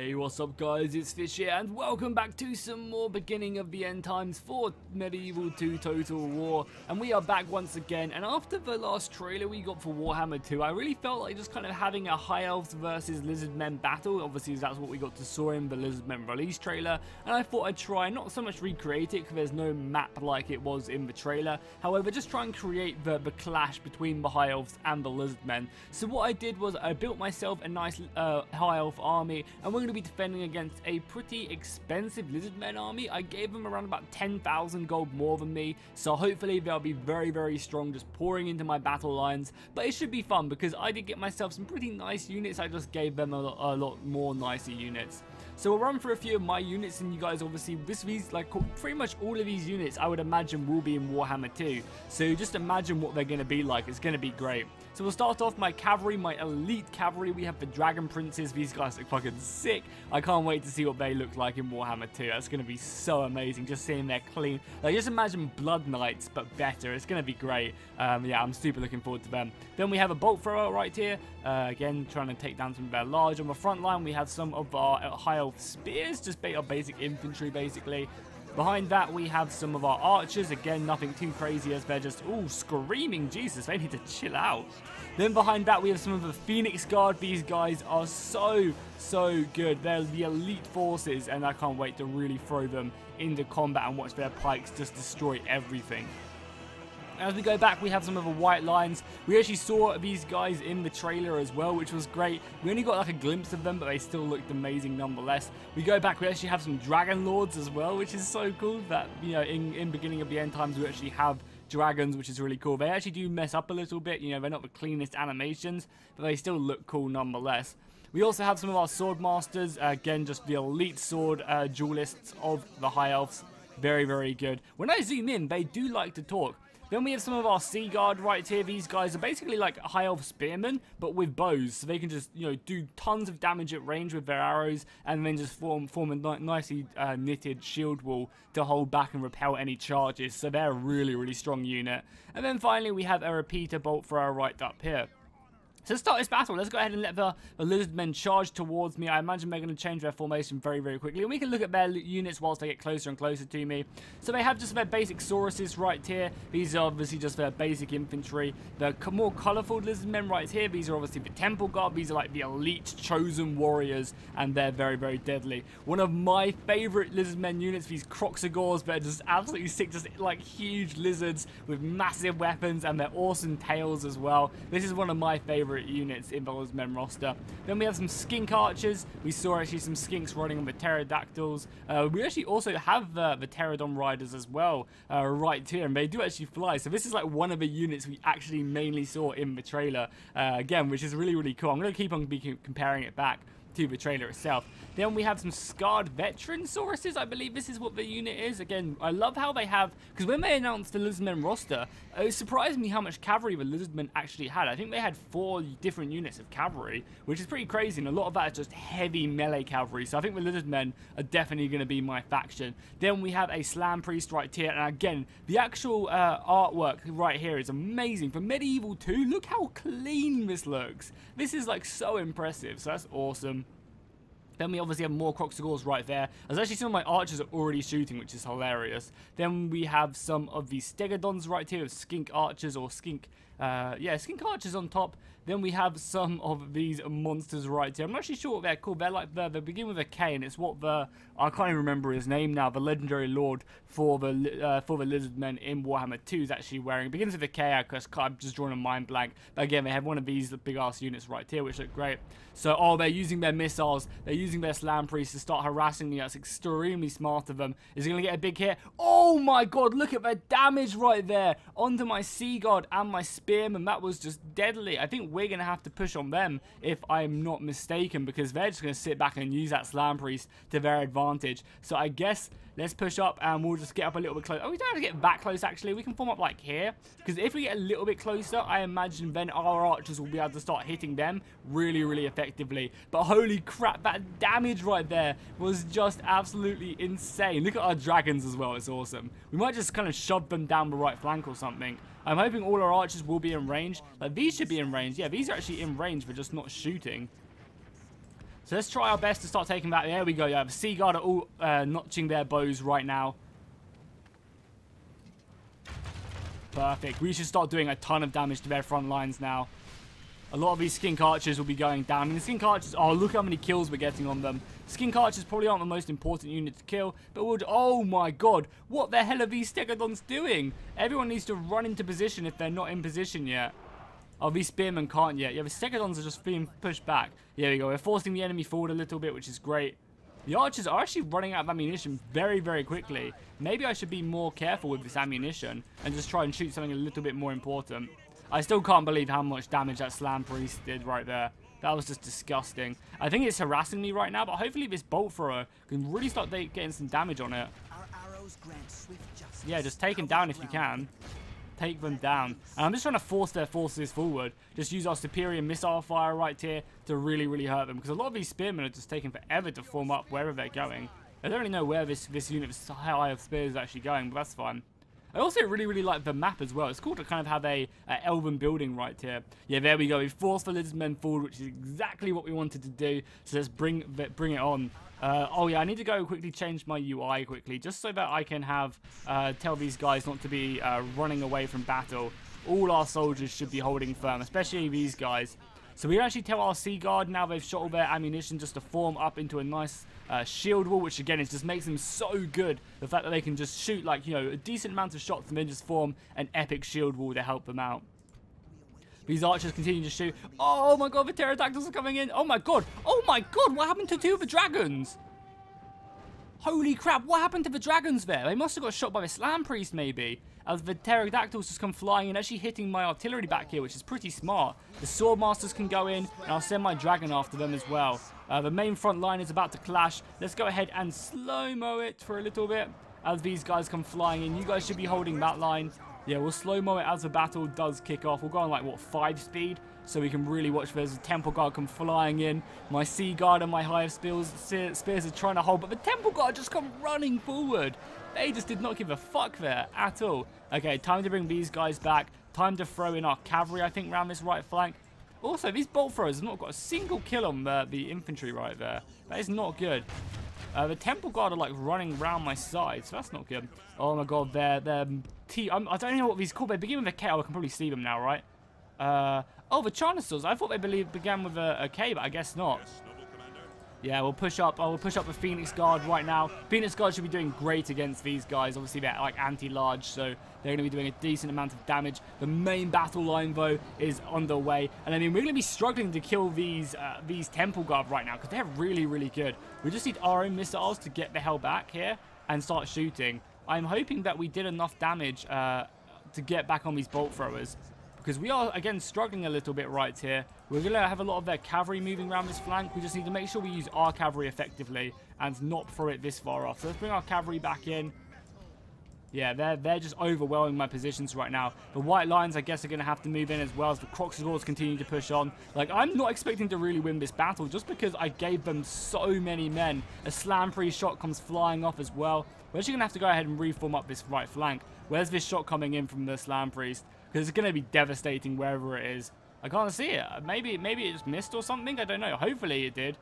Hey, what's up guys, it's Fish here and welcome back to some more beginning of the end times for Medieval 2 Total War. And we are back once again, and after the last trailer we got for Warhammer 2, I really felt like just kind of having a High Elves versus Lizardmen battle. Obviously that's what we got to saw in the Lizardmen release trailer, and I thought I'd try not so much recreate it because there's no map like it was in the trailer. However, just try and create the clash between the High Elves and the Lizardmen. So what I did was I built myself a nice High Elf army, and we're going to be defending against a pretty expensive Lizardmen army. I gave them around about 10,000 gold more than me, so hopefully they'll be very strong, just pouring into my battle lines. But it should be fun because I did get myself some pretty nice units. I just gave them a lot more nicer units. So we'll run through a few of my units, and you guys obviously, pretty much all of these units I would imagine will be in Warhammer 2. So just imagine what they're going to be like. It's going to be great. So we'll start off my cavalry, my elite cavalry. We have the Dragon Princes. These guys look fucking sick. I can't wait to see what they look like in Warhammer 2. That's going to be so amazing, just seeing their clean. Like, just imagine Blood Knights, but better. It's going to be great. Yeah, I'm super looking forward to them. Then we have a Bolt Thrower right here. Again, trying to take down some of their large. On the front line, we have some of our High Elf Spears, just our basic infantry, basically. Behind that, we have some of our archers. Again, nothing too crazy as they're just, ooh, screaming. Jesus, they need to chill out. Then behind that, we have some of the Phoenix Guard. These guys are so good. They're the elite forces, and I can't wait to really throw them into combat and watch their pikes just destroy everything. As we go back, we have some of the White Lions. We actually saw these guys in the trailer as well, which was great. We only got like a glimpse of them, but they still looked amazing nonetheless. We go back, we actually have some Dragon Lords as well, which is so cool that, you know, in beginning of the end times, we actually have dragons, which is really cool. They actually do mess up a little bit, you know, they're not the cleanest animations, but they still look cool nonetheless. We also have some of our Sword Masters, again, just the elite sword duelists of the High Elves. Very good. When I zoom in, they do like to talk. Then we have some of our Sea Guard right here. These guys are basically like High Elf Spearmen, but with bows. So they can just, you know, do tons of damage at range with their arrows, and then just form a nicely knitted shield wall to hold back and repel any charges. So they're a really strong unit. And then finally, we have a Repeater Bolt Thrower right up here. So to start this battle, let's go ahead and let the Lizardmen charge towards me. I imagine they're going to change their formation very quickly. And we can look at their units whilst they get closer and closer to me. So they have just their basic Sauruses right here. These are obviously just their basic infantry. The more colourful Lizardmen right here, these are obviously the Temple Guard. These are like the elite chosen warriors, and they're very deadly. One of my favourite Lizardmen units, these Croxagores, they're just absolutely sick. Just like huge lizards with massive weapons, and their awesome tails as well. This is one of my favourite units in the Lizardmen roster. Then we have some Skink Archers. We saw actually some Skinks running on the Pterodactyls. We actually also have the Pterodon Riders as well right here, and they do actually fly. So this is like one of the units we actually mainly saw in the trailer, again, which is really cool. I'm going to keep on comparing it back to the trailer itself. Then we have some Scarred Veteran Sauruses. I believe this is what the unit is. Again, I love how they have, because when they announced the Lizardmen roster, it surprised me how much cavalry the Lizardmen actually had. I think they had 4 different units of cavalry, which is pretty crazy, and a lot of that is just heavy melee cavalry. So I think the Lizardmen are definitely going to be my faction. Then we have a Slam Priest right here, and again, the actual artwork right here is amazing. For Medieval 2, look how clean this looks. This is like so impressive, so that's awesome. Then we obviously have more Croxagores right there. As actually some of my archers are already shooting, which is hilarious. Then we have some of these Stegodons right here of Skink Archers, or Skink Skink Archers on top. Then we have some of these monsters right here. I'm not actually sure what they're called. They're like they begin with a K, and it's what I can't even remember his name now. The legendary lord for the Lizardmen in Warhammer 2 is actually wearing. It begins with a K. I've just drawn a mind blank. But again, they have one of these big ass units right here, which look great. So they're using their missiles. They're using their Slam Priests to start harassing me. That's extremely smart of them. Is he going to get a big hit? Oh my god! Look at the damage right there onto my Sea Guard and my Spearmen. That was just deadly. I think we're going to have to push on them if I'm not mistaken, because they're just going to sit back and use that Slam Priest to their advantage. So I guess let's push up and we'll just get up a little bit closer. Oh, we don't have to get that close actually. We can form up like here, because if we get a little bit closer, I imagine then our archers will be able to start hitting them really effectively. But holy crap, that damage right there was just absolutely insane. Look at our dragons as well. It's awesome. We might just kind of shove them down the right flank or something. I'm hoping all our archers will be in range. Like, these should be in range. Yeah, these are actually in range, but just not shooting. So let's try our best to start taking back. There we go. Yeah, the Sea Guard are all notching their bows right now. Perfect. We should start doing a ton of damage to their front lines now. A lot of these skink archers will be going down. And the skink archers, oh, look how many kills we're getting on them. Skink archers probably aren't the most important unit to kill, but would, oh my god, what the hell are these stegodons doing? Everyone needs to run into position if they're not in position yet. Oh, these spearmen can't yet. Yeah, the stegodons are just being pushed back. Here we go. We're forcing the enemy forward a little bit, which is great. The archers are actually running out of ammunition very, very quickly. Maybe I should be more careful with this ammunition and just try and shoot something a little bit more important. I still can't believe how much damage that Slam Priest did right there. That was just disgusting. I think it's harassing me right now, but hopefully this bolt thrower can really start getting some damage on it. Yeah, just take him down if you can. Take them down. And I'm just trying to force their forces forward. Just use our superior missile fire right here to really, really hurt them. Because a lot of these spearmen are just taking forever to form up wherever they're going. I don't really know where this unit with high of spears is actually going, but that's fine. I also really, really like the map as well. It's cool to kind of have a elven building right here. Yeah, there we go. We forced the Lizardmen forward, which is exactly what we wanted to do. So let's bring it on. Oh yeah, I need to go quickly change my UI quickly, just so that I can have tell these guys not to be running away from battle. All our soldiers should be holding firm, especially these guys. So we actually tell our Sea Guard now they've shot all their ammunition just to form up into a nice shield wall, which again just makes them so good. The fact that they can just shoot like, you know, a decent amount of shots and then just form an epic shield wall to help them out. These archers continue to shoot. Oh my god, the pterodactyls are coming in. Oh my god. Oh my god, what happened to two of the dragons? Holy crap, what happened to the dragons there? They must have got shot by the Slam Priest maybe. As the pterodactyls just come flying in, actually hitting my artillery back here, which is pretty smart. The Swordmasters can go in, and I'll send my dragon after them as well. The main front line is about to clash. Let's go ahead and slow-mo it for a little bit as these guys come flying in. You guys should be holding that line. Yeah, we'll slow-mo it as the battle does kick off. We'll go on like, what, 5 speed? So we can really watch. There's a Temple Guard come flying in. My Sea Guard and my Hive spears are trying to hold, but the Temple Guard just come running forward. They just did not give a fuck there at all. Okay, time to bring these guys back. Time to throw in our cavalry, I think, around this right flank. Also, these bolt throwers have not got a single kill on the infantry right there. That is not good. The Temple Guard are like running around my side, so that's not good. Oh my god, I don't know what these called. They begin with a K. Oh, I can probably see them now, right? Oh, the Charnosaurs. I thought they began with a K, but I guess not. Yeah, we'll push up. I will push up the Phoenix Guard right now. Phoenix Guard should be doing great against these guys. Obviously, they're like anti-large, so they're going to be doing a decent amount of damage. The main battle line, though, is underway. And I mean, we're going to be struggling to kill these Temple Guard right now because they're really, really good. We just need our own missiles to get the hell back here and start shooting. I'm hoping that we did enough damage to get back on these bolt throwers, because we are, again, struggling a little bit right here. We're going to have a lot of their cavalry moving around this flank. We just need to make sure we use our cavalry effectively and not throw it this far off. So let's bring our cavalry back in. Yeah, they're just overwhelming my positions right now. The White Lions, I guess, are going to have to move in as well as the Croxagors continue to push on. Like, I'm not expecting to really win this battle just because I gave them so many men. A Slam Priest shot comes flying off as well. We're actually going to have to go ahead and reform up this right flank. Where's this shot coming in from the Slam Priest? Because it's going to be devastating wherever it is. I can't see it. Maybe it just missed or something. I don't know. Hopefully it did.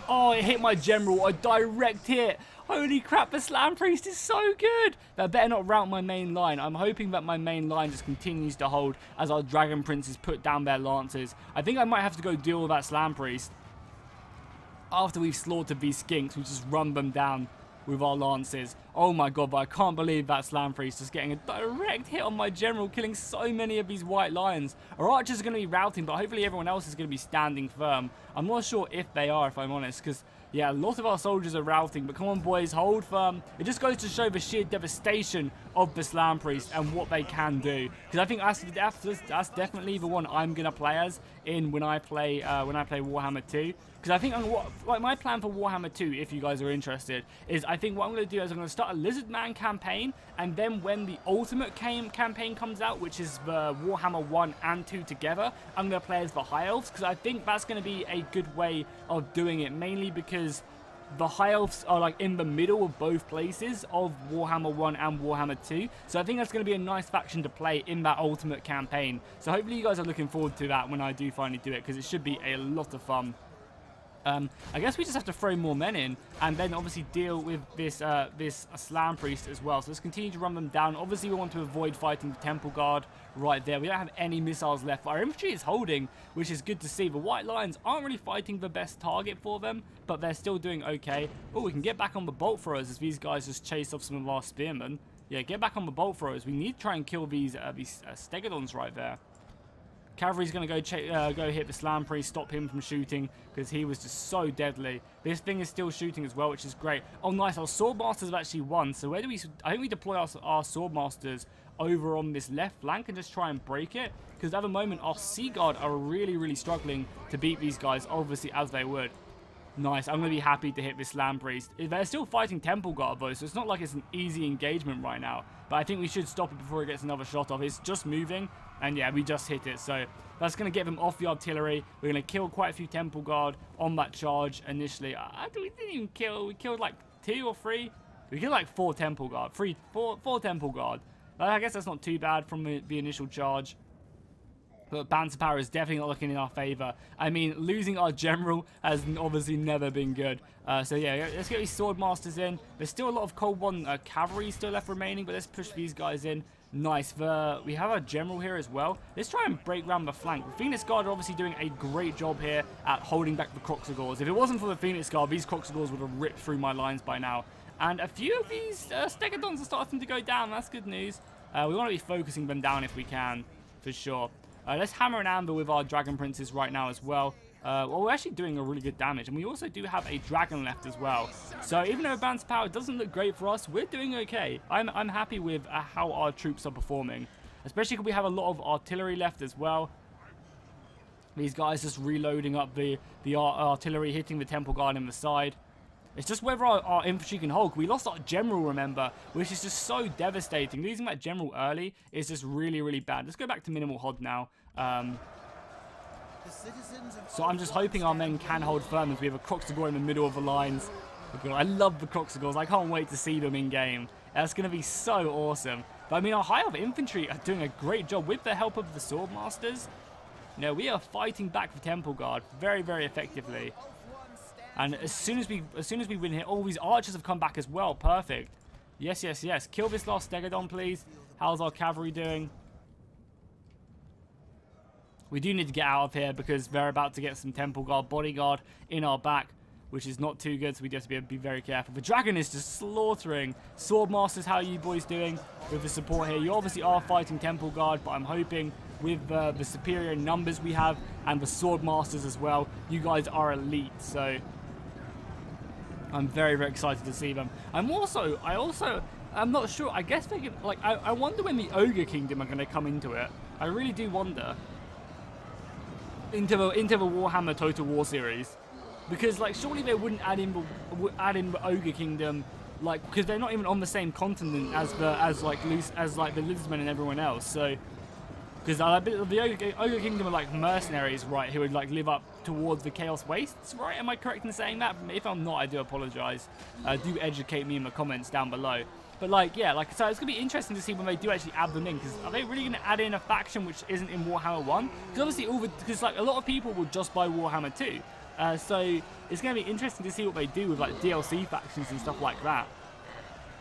Oh, it hit my general. A direct hit. Holy crap, the Slam Priest is so good. That better not rout my main line. I'm hoping that my main line just continues to hold as our Dragon Princes put down their lances. I think I might have to go deal with that Slam Priest. After we've slaughtered these skinks, we just run them down with our lances. Oh my god, but I can't believe that Slam Priest is getting a direct hit on my general, killing so many of these White Lions. Our archers are going to be routing, but hopefully everyone else is going to be standing firm. I'm not sure if they are, if I'm honest, because yeah, a lot of our soldiers are routing, but come on boys, hold firm. It just goes to show the sheer devastation of the Slam Priest and what they can do. Because I think that's definitely the one I'm going to play as when I play Warhammer 2. Because I think like my plan for Warhammer 2, if you guys are interested, is I think what I'm going to do is I'm going to start a Lizardman campaign, and then when the Ultimate campaign comes out, which is the Warhammer 1 and 2 together, I'm going to play as the High Elves, because I think that's going to be a good way of doing it, mainly because the High Elves are like in the middle of both places of Warhammer 1 and Warhammer 2. So I think that's going to be a nice faction to play in that Ultimate campaign. So hopefully you guys are looking forward to that when I do finally do it, because it should be a lot of fun. I guess we just have to throw more men in and then obviously deal with this Slam Priest as well. So let's continue to run them down. Obviously, we want to avoid fighting the Temple Guard right there. We don't have any missiles left. Our infantry is holding, which is good to see. The White Lions aren't really fighting the best target for them, but they're still doing okay. Oh, we can get back on the bolt throwers as these guys just chase off some of our spearmen. Yeah, get back on the bolt throwers. We need to try and kill these Stegodons right there. Cavalry's going to go hit the Slam Priest, stop him from shooting, because he was just so deadly. This thing is still shooting as well, which is great. Oh, nice. Our Swordmasters have actually won. So where do we... I think we deploy our Swordmasters over on this left flank and just try and break it. Because at the moment, our Sea Guard are really, really struggling to beat these guys, obviously, as they would. Nice. I'm going to be happy to hit this Slam Priest. They're still fighting Temple Guard, though, so it's not like it's an easy engagement right now. But I think we should stop it before it gets another shot off. It's just moving, and yeah, we just hit it. So that's going to get them off the artillery. We're going to kill quite a few Temple Guard on that charge initially. We didn't even kill. We killed like 2 or 3. We killed like 4 Temple Guard. 4 Temple Guard. I guess that's not too bad from the initial charge. But Banter Power is definitely not looking in our favor. I mean, losing our general has obviously never been good. So yeah, let's get these Swordmasters in. There's still a lot of Cold One cavalry still left remaining, but let's push these guys in. Nice. We have our general here as well. Let's try and break around the flank. The Phoenix Guard are obviously doing a great job here at holding back the Croxagores. If it wasn't for the Phoenix Guard, these Croxagores would have ripped through my lines by now. And a few of these Stegodons are starting to go down. That's good news. We want to be focusing them down if we can, for sure. Let's hammer and amber with our Dragon Princes right now as well. Well, we're actually doing a really good damage. And we also do have a dragon left as well. So even though Banter Power doesn't look great for us, we're doing okay. I'm happy with how our troops are performing. Especially because we have a lot of artillery left as well. These guys just reloading up the artillery, hitting the Temple Guard in the side. It's just whether our infantry can hold. We lost our general, remember, which is just so devastating. Losing that general early is just really, really bad. Let's go back to minimal HOD now. So I'm just hoping our men can hold firm as we have a Croxagore in the middle of the lines. I love the Croxagores. I can't wait to see them in game. That's going to be so awesome. But I mean, our high elf infantry are doing a great job with the help of the Swordmasters. You know, we are fighting back the Temple Guard very, very effectively. And as soon as we win here, all these archers have come back as well. Perfect. Yes, yes, yes. Kill this last Stegodon, please. How's our cavalry doing? We do need to get out of here because they're about to get some Temple Guard bodyguard in our back, which is not too good, so we just have to be very careful. The dragon is just slaughtering. Swordmasters, how are you boys doing with the support here? You obviously are fighting Temple Guard, but I'm hoping with the superior numbers we have and the Swordmasters as well, you guys are elite, so I'm very, very excited to see them. I'm not sure. I guess they can, like, I wonder when the Ogre Kingdom are going to come into it. I really do wonder. Into the Warhammer Total War series. Because, like, surely they wouldn't add in the Ogre Kingdom, like, because they're not even on the same continent as the Lizardmen and everyone else. So, because the Ogre Kingdom are like mercenaries, right, who would like live up towards the Chaos Wastes, right? Am I correct in saying that? If I'm not, I do apologize. Do educate me in the comments down below. But like, yeah, like, so it's gonna be interesting to see when they do actually add them in, because are they really gonna add in a faction which isn't in Warhammer 1? Because obviously, like, a lot of people will just buy Warhammer 2. So it's going to be interesting to see what they do with like DLC factions and stuff like that.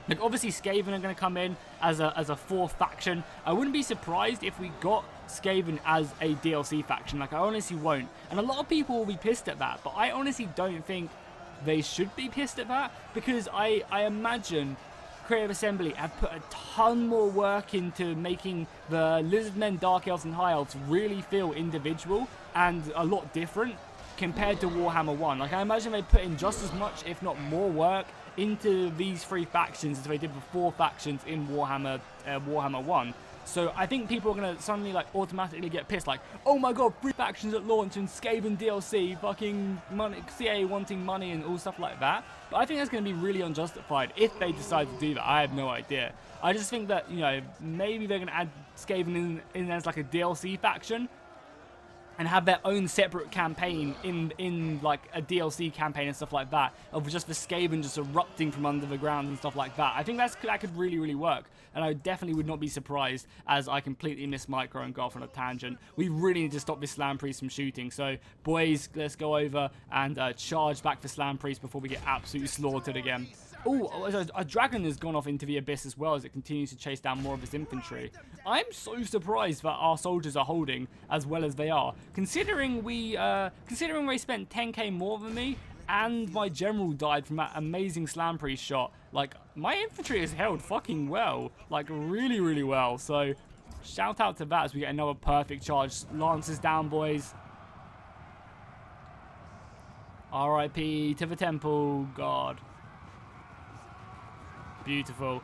Like, obviously Skaven are going to come in as a fourth faction. I wouldn't be surprised if we got Skaven as a DLC faction. Like, I honestly won't. And a lot of people will be pissed at that, but I honestly don't think they should be pissed at that, because I imagine Creative Assembly have put a ton more work into making the Lizardmen, Dark Elves and High Elves really feel individual and a lot different compared to Warhammer 1. Like, I imagine they put in just as much, if not more work into these 3 factions as they did the 4 factions in Warhammer 1. So I think people are going to suddenly, like, automatically get pissed, like, oh my god, 3 factions at launch and Skaven DLC, fucking money, CA wanting money and all stuff like that. But I think that's going to be really unjustified if they decide to do that. I have no idea. I just think that, you know, maybe they're going to add Skaven in as like a DLC faction. and have their own separate campaign in like a DLC campaign and stuff like that, of just the Skaven just erupting from under the ground and stuff like that. I think that could really, really work, and I definitely would not be surprised, as I completely miss Micro and go off on a tangent. We really need to stop this Slam Priest from shooting, so boys, let's go over and charge back for Slam Priest before we get absolutely slaughtered again. Oh, a dragon has gone off into the abyss as well as it continues to chase down more of his infantry. I'm so surprised that our soldiers are holding as well as they are. Considering they spent 10k more than me, and my general died from that amazing Slam Priest shot. Like, my infantry has held fucking well. Like, really, really well. So, shout out to that as we get another perfect charge. Lancers down, boys. RIP to the temple, God. Beautiful,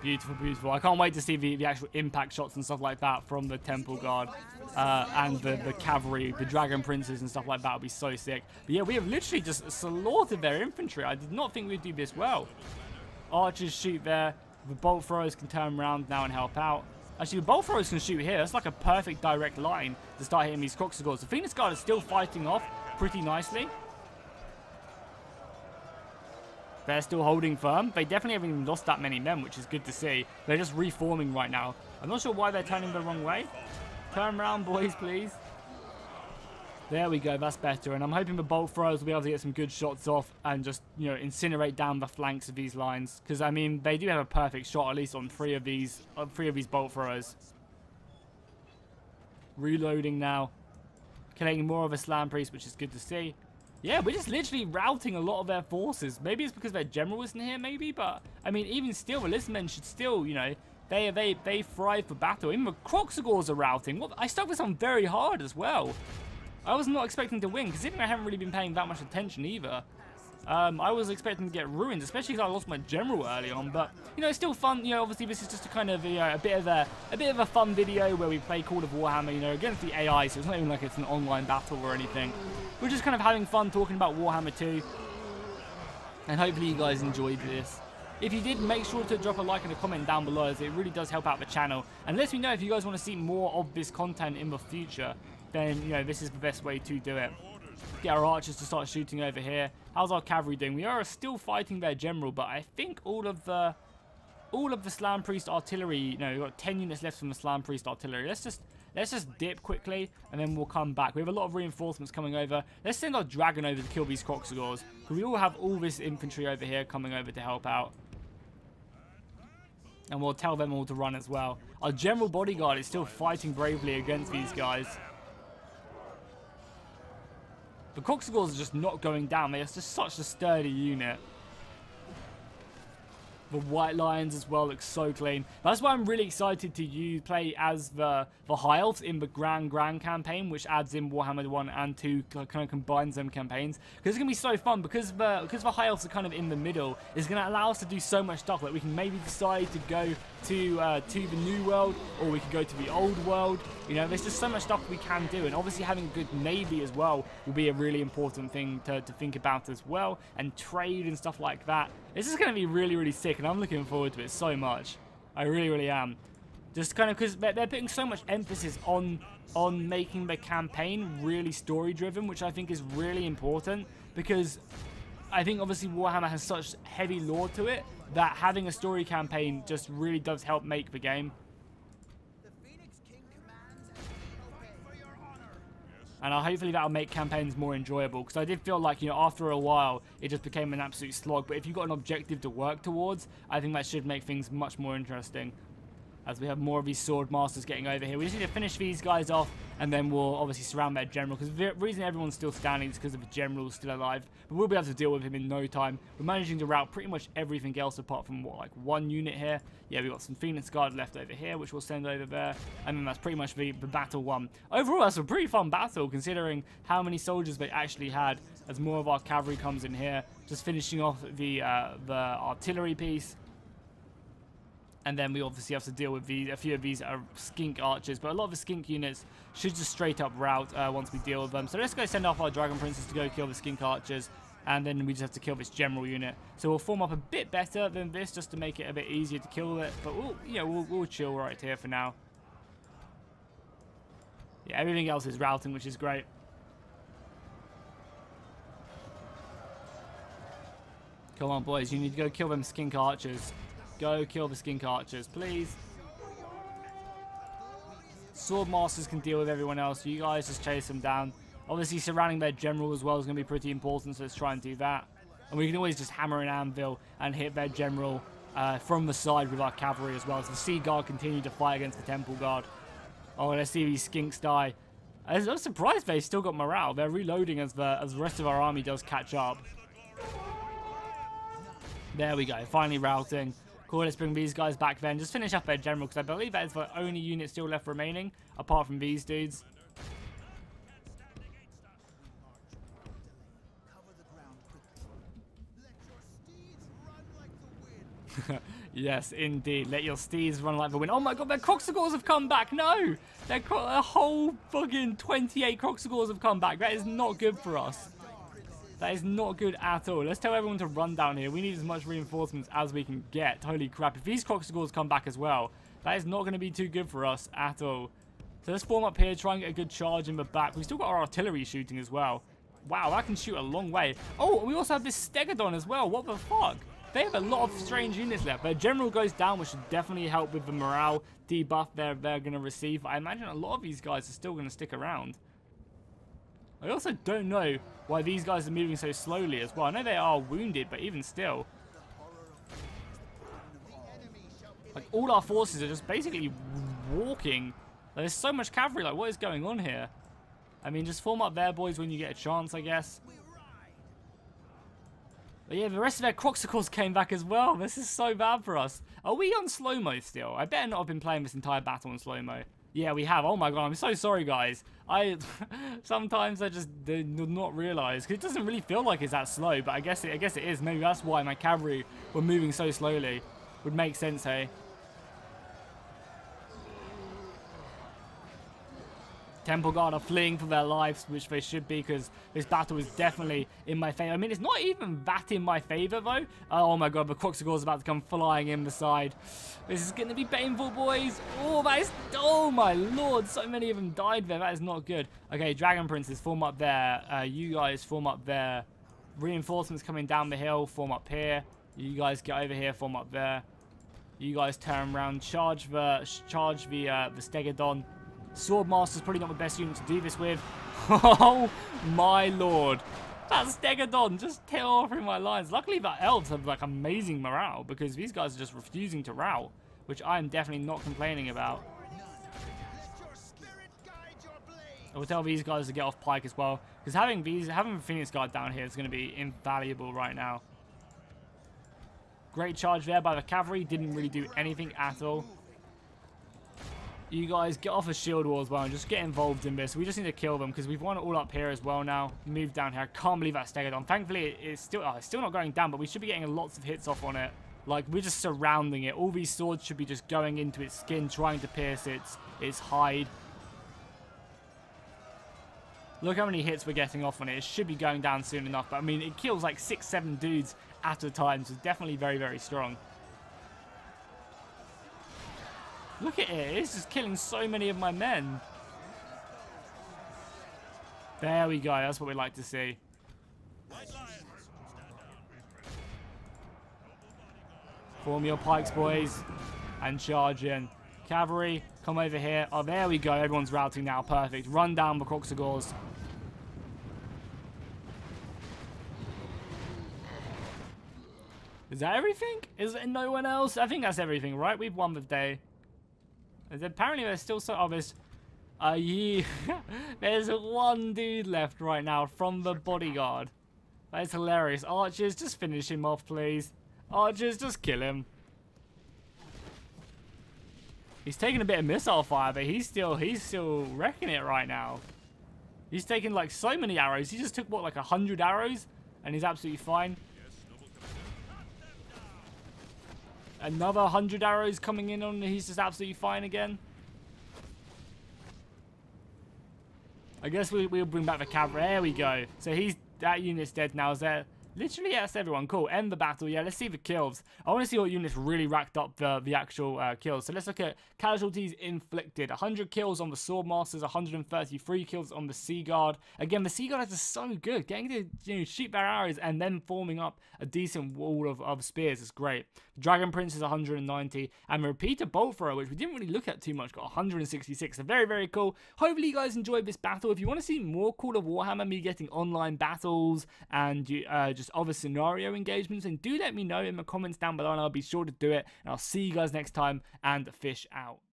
beautiful, beautiful. I can't wait to see the actual impact shots and stuff like that from the temple guard and the cavalry, the dragon princes and stuff like that would be so sick. But yeah, we have literally just slaughtered their infantry. I did not think we'd do this well. Archers shoot there. The bolt throwers can turn around now and help out. Actually, the bolt throwers can shoot here. That's like a perfect direct line to start hitting these Croxagors. The Phoenix Guard is still fighting off pretty nicely. They're still holding firm. They definitely haven't even lost that many men, which is good to see. They're just reforming right now. I'm not sure why they're turning the wrong way. Turn around, boys, please. There we go. That's better. And I'm hoping the bolt throwers will be able to get some good shots off and just, you know, incinerate down the flanks of these lines. Because, I mean, they do have a perfect shot, at least on three of these bolt throwers. Reloading now. Killing more of a Slam Priest, which is good to see. Yeah, we're just literally routing a lot of their forces. Maybe it's because their general isn't here, maybe, but I mean, even still, the Lizardmen should still, you know, they thrive for battle. Even the Croxagors are routing. What? I stuck with some very hard as well. I was not expecting to win, considering I haven't really been paying that much attention either. I was expecting to get ruined, especially because I lost my general early on. But you know, it's still fun. You know, obviously this is just a kind of, you know, a bit of a fun video where we play Call of Warhammer. You know, against the AI, so it's not even like it's an online battle or anything. We're just kind of having fun talking about Warhammer 2, and hopefully you guys enjoyed this. If you did, make sure to drop a like and a comment down below, as it really does help out the channel. And let me know if you guys want to see more of this content in the future. Then, you know, this is the best way to do it. Get our archers to start shooting over here. How's our cavalry doing? We are still fighting their general, but I think all of the Slam Priest artillery, you know, we've got 10 units left from the Slam Priest artillery. Let's just dip quickly, and then we'll come back. We have a lot of reinforcements coming over. Let's send our dragon over to kill these Croxagors, because we all have all this infantry over here coming over to help out. And we'll tell them all to run as well. Our general bodyguard is still fighting bravely against these guys. The Croxagors are just not going down. They're just such a sturdy unit. The White Lions as well look so clean. That's why I'm really excited to play as the High Elves in the Grand campaign, which adds in Warhammer 1 and 2, kind of combines them campaigns. Because it's going to be so fun, because the High Elves are kind of in the middle. It's going to allow us to do so much stuff. Like, we can maybe decide to go to the New World, or we could go to the Old World. You know, there's just so much stuff we can do, and obviously having a good navy as well will be a really important thing to think about as well, and trade and stuff like that. This is going to be really, really sick, and I'm looking forward to it so much. I really, really am. Just kind of because they're putting so much emphasis on making the campaign really story-driven, which I think is really important, because I think obviously Warhammer has such heavy lore to it that having a story campaign just really does help make the game. And hopefully that'll make campaigns more enjoyable, because I did feel like, you know, after a while it just became an absolute slog. But if you've got an objective to work towards, I think that should make things much more interesting. As we have more of these sword masters getting over here, we just need to finish these guys off, and then we'll obviously surround their general, because the reason everyone's still standing is because of the general still alive. But we'll be able to deal with him in no time. We're managing to rout pretty much everything else apart from, what, like one unit here. Yeah, we've got some Phoenix Guard left over here, which we'll send over there. And then that's pretty much the battle won. Overall, that's a pretty fun battle, considering how many soldiers they actually had, as more of our cavalry comes in here. Just finishing off the artillery piece. And then we obviously have to deal with a few of these skink archers. But a lot of the skink units should just straight up rout once we deal with them. So let's go send off our dragon princes to go kill the skink archers. And then we just have to kill this general unit. So we'll form up a bit better than this, just to make it a bit easier to kill it. But we'll chill right here for now. Yeah, everything else is routing, which is great. Come on, boys. You need to go kill them skink archers. Go kill the skink archers, please. Sword masters can deal with everyone else. You guys just chase them down. Obviously, surrounding their general as well is going to be pretty important, so let's try and do that. And we can always just hammer an anvil and hit their general from the side with our cavalry as well. So the Sea Guard continue to fight against the Temple Guard. Oh, let's see these skinks die. I'm surprised they still got morale. They're reloading as the rest of our army does catch up. There we go, finally routing. Cool, let's bring these guys back then. Just finish up their general, because I believe that is the only unit still left remaining, apart from these dudes. Yes, indeed. Let your steeds run like the wind. Oh my god, their Croxagores have come back. No! Their whole fucking 28 Croxagores have come back. That is not good for us. That is not good at all. Let's tell everyone to run down here. We need as much reinforcements as we can get. Holy crap. If these Croxagores come back as well, that is not going to be too good for us at all. So let's form up here, try and get a good charge in the back. We've still got our artillery shooting as well. Wow, that can shoot a long way. Oh, we also have this Stegodon as well. What the fuck? They have a lot of strange units left. Their general goes down, which should definitely help with the morale debuff they're going to receive. I imagine a lot of these guys are still going to stick around. I also don't know why these guys are moving so slowly as well. I know they are wounded, but even still. Like, all our forces are just basically walking. There's so much cavalry. Like, what is going on here? I mean, just form up there, boys, when you get a chance, I guess. But yeah, the rest of their Croxagores came back as well. This is so bad for us. Are we on slow-mo still? I better not have been playing this entire battle on slow-mo. Yeah, we have. Oh my god, I'm so sorry, guys. Sometimes I just did not realize, because it doesn't really feel like it's that slow, but I guess it is. Maybe that's why my cavalry were moving so slowly. Would make sense, hey? Temple Guard are fleeing for their lives, which they should be, because this battle is definitely in my favor. I mean, it's not even that in my favor, though. Oh my god, the Croxagore is about to come flying in the side. This is going to be painful, boys. Oh, that is... Oh my lord, so many of them died there. That is not good. Okay, Dragon Princes, form up there. You guys form up there. Reinforcements coming down the hill, form up here. You guys get over here, form up there. You guys turn around, charge the Stegodon. Swordmaster's probably not the best unit to do this with. Oh my lord. That Stegodon just tore through my lines. Luckily the elves have like amazing morale, because these guys are just refusing to rout, which I am definitely not complaining about. I will tell these guys to get off pike as well, because having the Phoenix Guard down here is going to be invaluable right now. Great charge there by the cavalry. Didn't really do anything at all. You guys get off a shield wall as well and just get involved in this. We just need to kill them, because we've won it all up here as well now. Move down here. I can't believe that Stegodon. Thankfully, it's still not going down, but we should be getting lots of hits off on it. Like, we're just surrounding it. All these swords should be just going into its skin, trying to pierce its hide. Look how many hits we're getting off on it. It should be going down soon enough. But, I mean, it kills like 6-7 dudes at a time, so it's definitely very, very strong. Look at it. It's just killing so many of my men. There we go. That's what we like to see. Form your pikes, boys, and charge in. Cavalry, come over here. Oh, there we go. Everyone's routing now. Perfect. Run down the Croxagores. Is that everything? Is there no one else? I think that's everything, right? We've won the day. Apparently there's still so... Oh, there's one dude left right now from the bodyguard. That is hilarious. Archers, just finish him off, please. Archers, just kill him. He's taking a bit of missile fire, but he's still wrecking it right now. He's taking like so many arrows. He just took, what, like 100 arrows? And he's absolutely fine. Another 100 arrows coming in on, he's just absolutely fine again. I guess we'll bring back the cavalry. There we go. So that unit's dead now. Is there Literally, yes, everyone. Cool. End the battle. Yeah, let's see the kills. I want to see what units really racked up the actual kills. So let's look at casualties inflicted. 100 kills on the Swordmasters, 133 kills on the Sea Guard. Again, the Sea Guard is just so good. Getting to shoot their arrows and then forming up a decent wall of spears is great. The Dragon Prince is 190. And the Repeater Bolt Thrower, which we didn't really look at too much, got 166. So very, very cool. Hopefully you guys enjoyed this battle. If you want to see more Call of Warhammer, me getting online battles and just other scenario engagements, and do let me know in the comments down below and I'll be sure to do it. And I'll see you guys next time, and fish out.